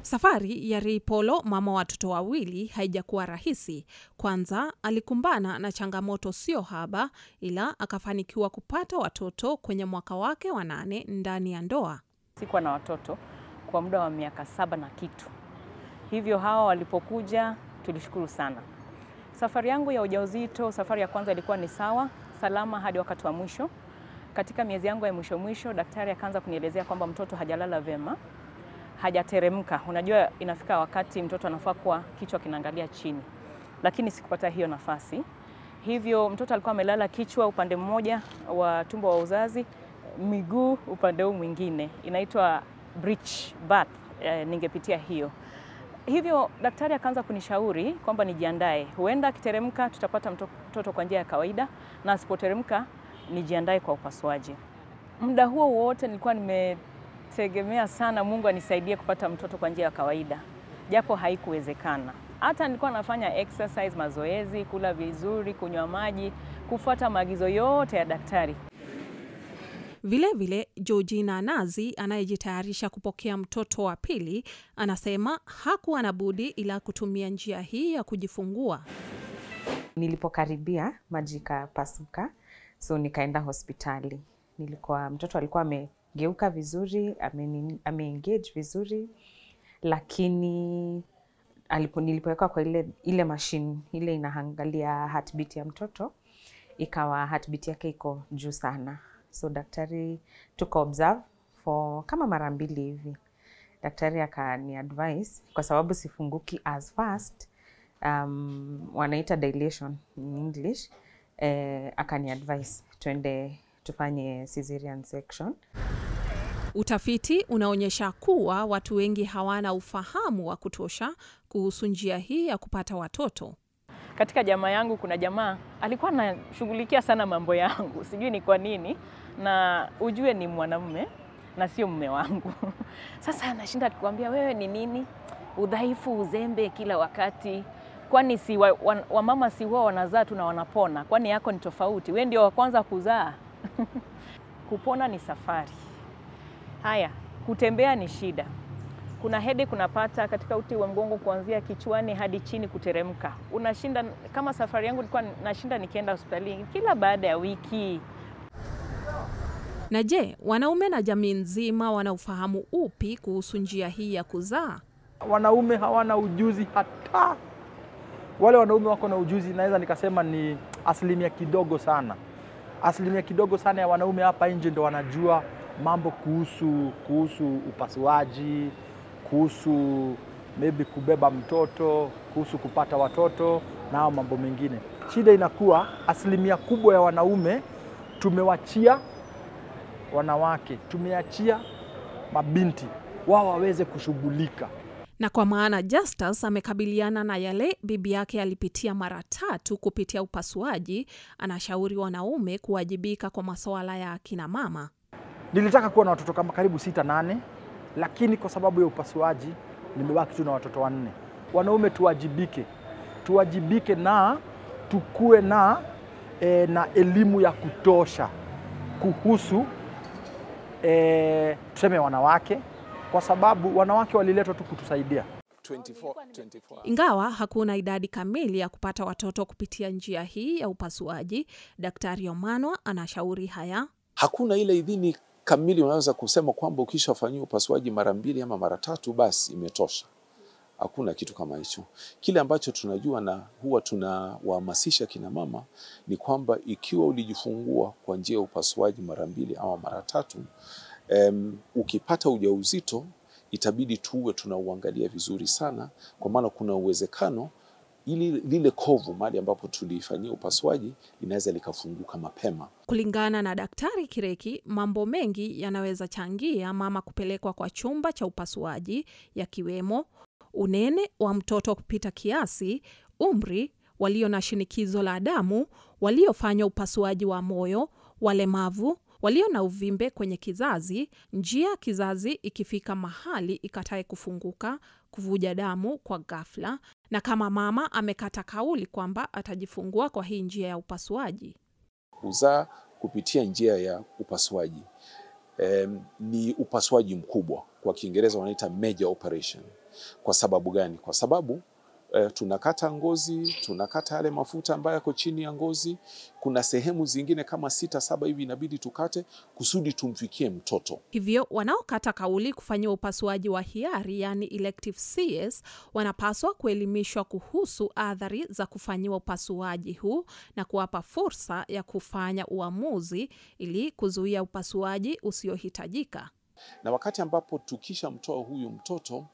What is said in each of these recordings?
Safari ya Ripolo, mama watoto wawili, haijakuwa rahisi. Kwanza alikumbana na changamoto sio haba, ila akafanikiwa kupata watoto kwenye mwaka wake wa 8 ndani ya ndoa. Sikuwa na watoto kwa muda wa miaka 7 na kitu. Hivyo hawa walipokuja tulishukuru sana. Safari yangu ya ujauzito, safari ya kwanza ilikuwa ni sawa, salama hadi wakati wa mwisho. Katika miezi yangu ya mwisho, daktari akaanza kunielezea kwamba mtoto hajalala vema, hajateremka. Unajua inafika wakati mtoto anafaa kuwa kichwa kinaangalia chini. Lakini sikupata hiyo nafasi. Hivyo mtoto alikuwa amelala kichwa upande mmoja wa tumbo wa uzazi, miguu upande huu mwingine. Inaitwa breech birth, ningepitia hiyo. Hivyo daktari akaanza kunishauri kwamba nijiandae. Huenda akiteremka tutapata mtoto kwa njia ya kawaida, na asipoteremka nijiandae kwa upasuaji. Muda huo wote nilikuwa nimetegemea sana Mungu anisaidie kupata mtoto kwa njia ya kawaida, japo haikuwezekana. Hata nilikuwa nafanya exercise, mazoezi, kula vizuri, kunywa maji, kufuata maagizo yote ya daktari. Vile vile, Georgina Nazi anayejitayarisha kupokea mtoto wa pili anasema hakuwa na budi ila kutumia njia hii ya kujifungua. Nilipokaribia maji ikapasuka, so nikaenda hospitali. Mtoto alikuwa amegeuka vizuri, ameengage vizuri, lakini nilipoweka kwa ile machine ile inaangalia heartbeat ya mtoto, ikawa heartbeat yake iko juu sana. So daktari tuka observe for kama mara 2 hivi. Daktari akani advise kwa sababu sifunguki as fast, wanaita dilation in English, akani advise tuende tufanye cesarean section. Utafiti unaonyesha kuwa watu wengi hawana ufahamu wa kutosha kuhusu njia hii ya kupata watoto. Katika jamaa yangu kuna jamaa alikuwa anashughulikia sana mambo yangu, sijui ni kwa nini, na ujue ni mwanamume na sio mume wangu. Sasa anashinda akikwambia wewe ni nini? Udhaifu, uzembe kila wakati. Kwani si wamama si wao wanazaa tu na wanapona? Kwani yako ni tofauti? Wewe ndio wa kwanza kuzaa. Kupona ni safari. Haya, kutembea ni shida. Kuna headache unapata katika uti wa mgongo kuanzia kichwani hadi chini kuteremka. Unashinda, kama safari yangu ilikuwa nashinda nikienda hospitali kila baada ya wiki. Na je, wanaume na jamii nzima wana ufahamu upi kuhusu njia hii ya kuzaa? Wanaume hawana ujuzi hata. Wale wanaume wako na ujuzi naweza nikasema ni asilimia kidogo sana. Asilimia kidogo sana ya wanaume hapa nje ndio wanajua mambo kuhusu upasuaji, kuhusu maybe kubeba mtoto, kuhusu kupata watoto na mambo mengine. Shida inakuwa asilimia kubwa ya wanaume tumewachia wanawake, tumeachia mabinti wao waweze kushughulika. Na kwa maana Justus amekabiliana na yale bibi yake alipitia mara 3 kupitia upasuaji, anashauri wanaume kuwajibika kwa masuala ya akina mama. Nilitaka kuwa na watoto kama karibu 6-8, lakini kwa sababu ya upasuaji nimebaki tu na watoto 4. Wanaume tuwajibike na tukue na elimu ya kutosha kuhusu tuseme wanawake, kwa sababu wanawake waliletwa tu kutusaidia. 24. Ingawa hakuna idadi kamili ya kupata watoto kupitia njia hii ya upasuaji, Daktari Omanwa anashauri haya. Hakuna ile idhini kamili unaweza kusema kwamba ukishafanyia upasuaji mara 2 ama mara 3 basi imetosha. Hakuna kitu kama hicho. Kile ambacho tunajua na huwa tunawahamasisha kina mama ni kwamba ikiwa ulijifungua kwa njia ya upasuaji mara 2 ama mara 3, ukipata ujauzito itabidi tuwe tunauangalia vizuri sana, kwa maana kuna uwezekano lile kovu mahali ambapo tulifanyia upasuaji linaweza likafunguka mapema. Kulingana na Daktari Kireki, mambo mengi yanaweza changia mama kupelekwa kwa chumba cha upasuaji, yakiwemo unene wa mtoto kupita kiasi, umri, walio na shinikizo la damu, waliofanya upasuaji wa moyo, walemavu, walio na uvimbe kwenye kizazi, njia kizazi ikifika mahali ikatae kufunguka, kuvuja damu kwa ghafla, na kama mama amekata kauli kwamba atajifungua kwa hii njia ya upasuaji. Kuzaa kupitia njia ya upasuaji ni upasuaji mkubwa, kwa Kiingereza wanaita major operation. Kwa sababu gani? Kwa sababu tunakata ngozi, tunakata yale mafuta ambayo yako chini ya ngozi. Kuna sehemu zingine kama 6, 7 hivi inabidi tukate kusudi tumfikie mtoto. Hivyo wanaokata kauli kufanyia upasuaji wa hiari, yani elective CS, wanapaswa kuelimishwa kuhusu athari za kufanyiwa upasuaji huu na kuwapa fursa ya kufanya uamuzi ili kuzuia upasuaji usiohitajika. Na wakati ambapo tukisha mtoa huyu mtoto,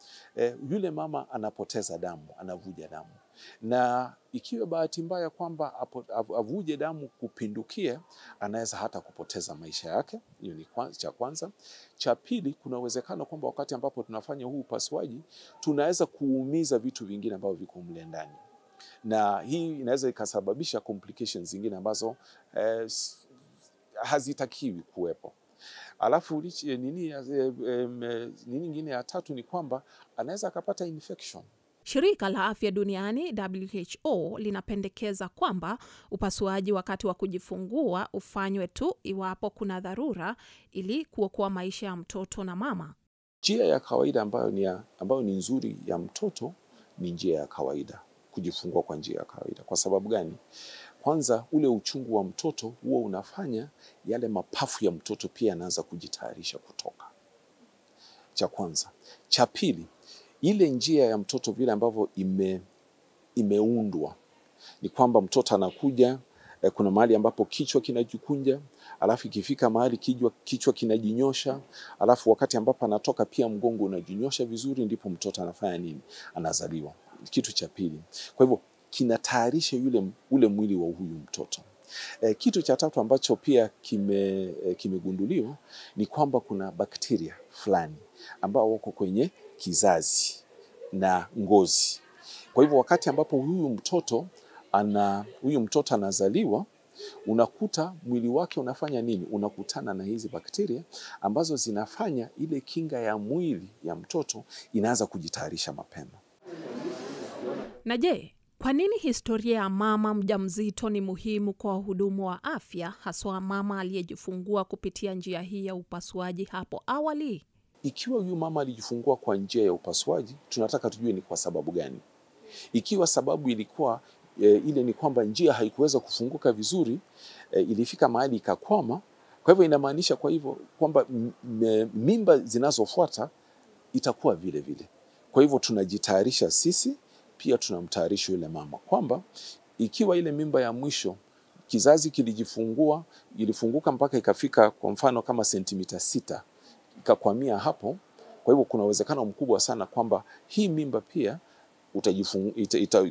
yule mama anapoteza damu, anavuja damu. Na ikiwa bahati mbaya kwamba avuje damu kupindukia, anaweza hata kupoteza maisha yake. Hiyo ni cha kwanza. Cha pili, kuna uwezekano kwamba wakati ambapo tunafanya huu upasuaji, tunaweza kuumiza vitu vingine ambavyo viko mle ndani. Na hii inaweza ikasababisha complications zingine ambazo hazitakiwi kuwepo. Alafu nini nyingine ya tatu ni kwamba anaweza akapata infection. Shirika la Afya Duniani WHO linapendekeza kwamba upasuaji wakati wa kujifungua ufanywe tu iwapo kuna dharura ili kuokoa maisha ya mtoto na mama. Njia ya kawaida ambayo ni nzuri ya mtoto ni njia ya kawaida, kujifungua kwa njia ya kawaida. Kwa sababu gani? Kwanza, ule uchungu wa mtoto huwa unafanya yale mapafu ya mtoto pia yanaanza kujitayarisha kutoka. Cha kwanza. Cha pili, ile njia ya mtoto vile ambavyo imeundwa ni kwamba mtoto anakuja, kuna mahali ambapo kichwa kinajikunja, alafu ikifika mahali kichwa kinajinyosha, alafu wakati ambapo anatoka pia mgongo unajinyosha vizuri, ndipo mtoto anafanya nini? Anazaliwa. Kitu cha pili. Kwa hivyo kinatayarisha ule mwili wa huyu mtoto. Kitu cha tatu ambacho pia kimegunduliwa ni kwamba kuna bakteria fulani ambao wako kwenye kizazi na ngozi. Kwa hivyo wakati ambapo huyu mtoto anazaliwa, unakuta mwili wake unafanya nini? Unakutana na hizi bakteria ambazo zinafanya ile kinga ya mwili ya mtoto inaanza kujitayarisha mapema. Na je, kwa nini historia ya mama mjamzito ni muhimu kwa wahudumu wa afya, haswa mama aliyejifungua kupitia njia hii ya upasuaji hapo awali? Ikiwa huyu mama alijifungua kwa njia ya upasuaji, tunataka tujue ni kwa sababu gani. Ikiwa sababu ilikuwa ile ni kwamba njia haikuweza kufunguka vizuri, ilifika mahali ikakwama, kwa hivyo inamaanisha kwa hivyo kwamba mimba zinazofuata itakuwa vile vile. Kwa hivyo tunajitayarisha sisi, pia tunamtayarisha yule mama kwamba ikiwa ile mimba ya mwisho kizazi ilifunguka mpaka ikafika kwa mfano kama sentimita 6 ikakwamia hapo, kwa hivyo kuna uwezekano mkubwa sana kwamba hii mimba pia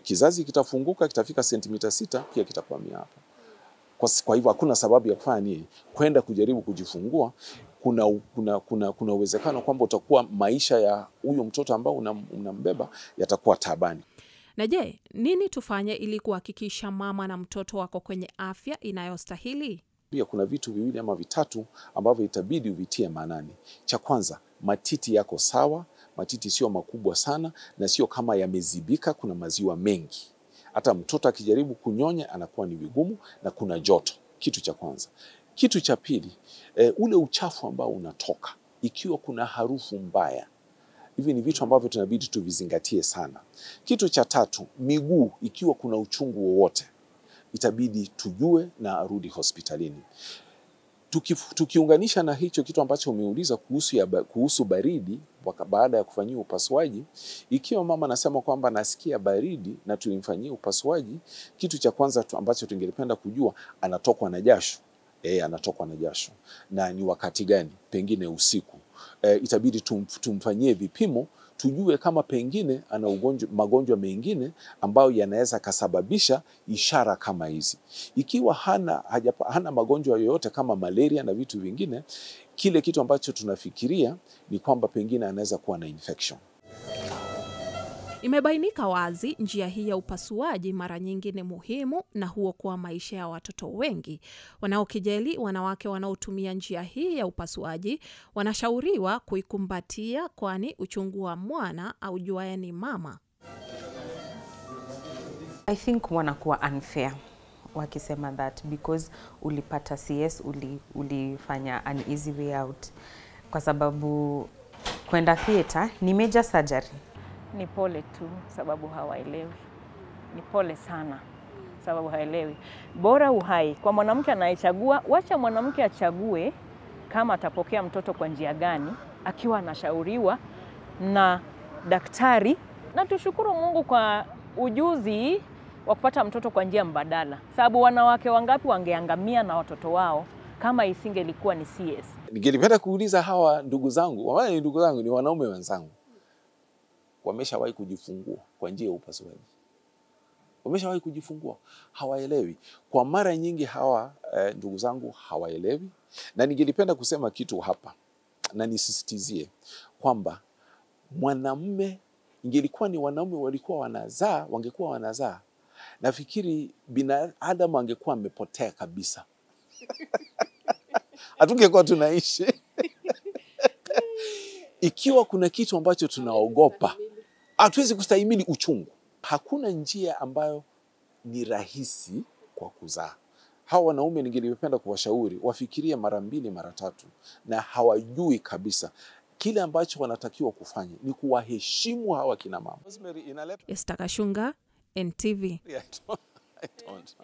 kizazi kitafunguka, kitafika sentimita 6 pia kitakwamia hapo. Kwa hivyo hakuna sababu ya kufanya nini? Kwenda kujaribu kujifungua. Kuna uwezekano kwamba utakuwa maisha ya huyo mtoto ambao unambeba yatakuwa tabani. Na je, nini tufanye ili kuhakikisha mama na mtoto wako kwenye afya inayostahili? Pia kuna vitu viwili ama vitatu ambavyo itabidi uvitie maanani. Cha kwanza, matiti yako sawa, matiti sio makubwa sana na sio kama yamezibika, kuna maziwa mengi. Hata mtoto akijaribu kunyonya anakuwa ni vigumu na kuna joto. Kitu cha kwanza. Kitu cha pili, ule uchafu ambao unatoka, ikiwa kuna harufu mbaya. Hivi ni vitu ambavyo tunabidi tuvizingatie sana. Kitu cha tatu, miguu ikiwa kuna uchungu wowote, itabidi tujue na arudi hospitalini. Tukiunganisha na hicho kitu ambacho umeuliza kuhusu baridi baada ya kufanyia upasuaji, ikiwa mama anasema kwamba nasikia baridi na tulimfanyia upasuaji, kitu cha kwanza ambacho tungelipenda kujua, anatokwa na jasho. Anatokwa na jasho. Na ni wakati gani? Pengine usiku. Itabidi tumfanyie vipimo tujue kama pengine ana magonjwa mengine ambayo yanaweza kasababisha ishara kama hizi. Ikiwa hana magonjwa yoyote kama malaria na vitu vingine, kile kitu ambacho tunafikiria ni kwamba pengine anaweza kuwa na infection. Imebainika wazi njia hii ya upasuaji mara nyingi ni muhimu na huokoa maisha ya watoto wengi. Wanaokijeli wanawake wanaotumia njia hii ya upasuaji wanashauriwa kuikumbatia, kwani uchungu wa mwana aujuaye ni mama. I think wanakuwa unfair wakisema that because ulipata CS ulifanya an easy way out, kwa sababu kwenda theater ni major surgery Ni pole tu sababu hawaelewi. Ni pole sana sababu haelewi. Bora uhai kwa mwanamke anayechagua, wacha mwanamke achague kama atapokea mtoto kwa njia gani, akiwa anashauriwa na daktari. Na tushukuru Mungu kwa ujuzi wa kupata mtoto kwa njia mbadala. Sababu wanawake wangapi wangeangamia na watoto wao kama isingelikuwa ni CS. Ningelipenda kuuliza hawa ndugu zangu, wao ni ndugu zangu, ni wanaume wenzangu. Wameshawahi kujifungua kwa njia ya upasuaji. Wameshawahi kujifungua, hawaelewi. Kwa mara nyingi hawa ndugu zangu hawaelewi. Na ningelipenda kusema kitu hapa na nisisitizie kwamba mwanamume, ingelikuwa ni wanaume walikuwa wanazaa, wangekuwa wanazaa, nafikiri binadamu angekuwa amepotea kabisa. Hatungekuwa tunaishi. Ikiwa kuna kitu ambacho tunaogopa, hatuwezi kustahimili uchungu. Hakuna njia ambayo ni rahisi kwa kuzaa. Hawa wanaume ningelipenda kuwashauri wafikirie mara 2 mara 3, na hawajui kabisa. Kile ambacho wanatakiwa kufanya ni kuwaheshimu hawa kina mama. Esther Kashunga, NTV. I don't.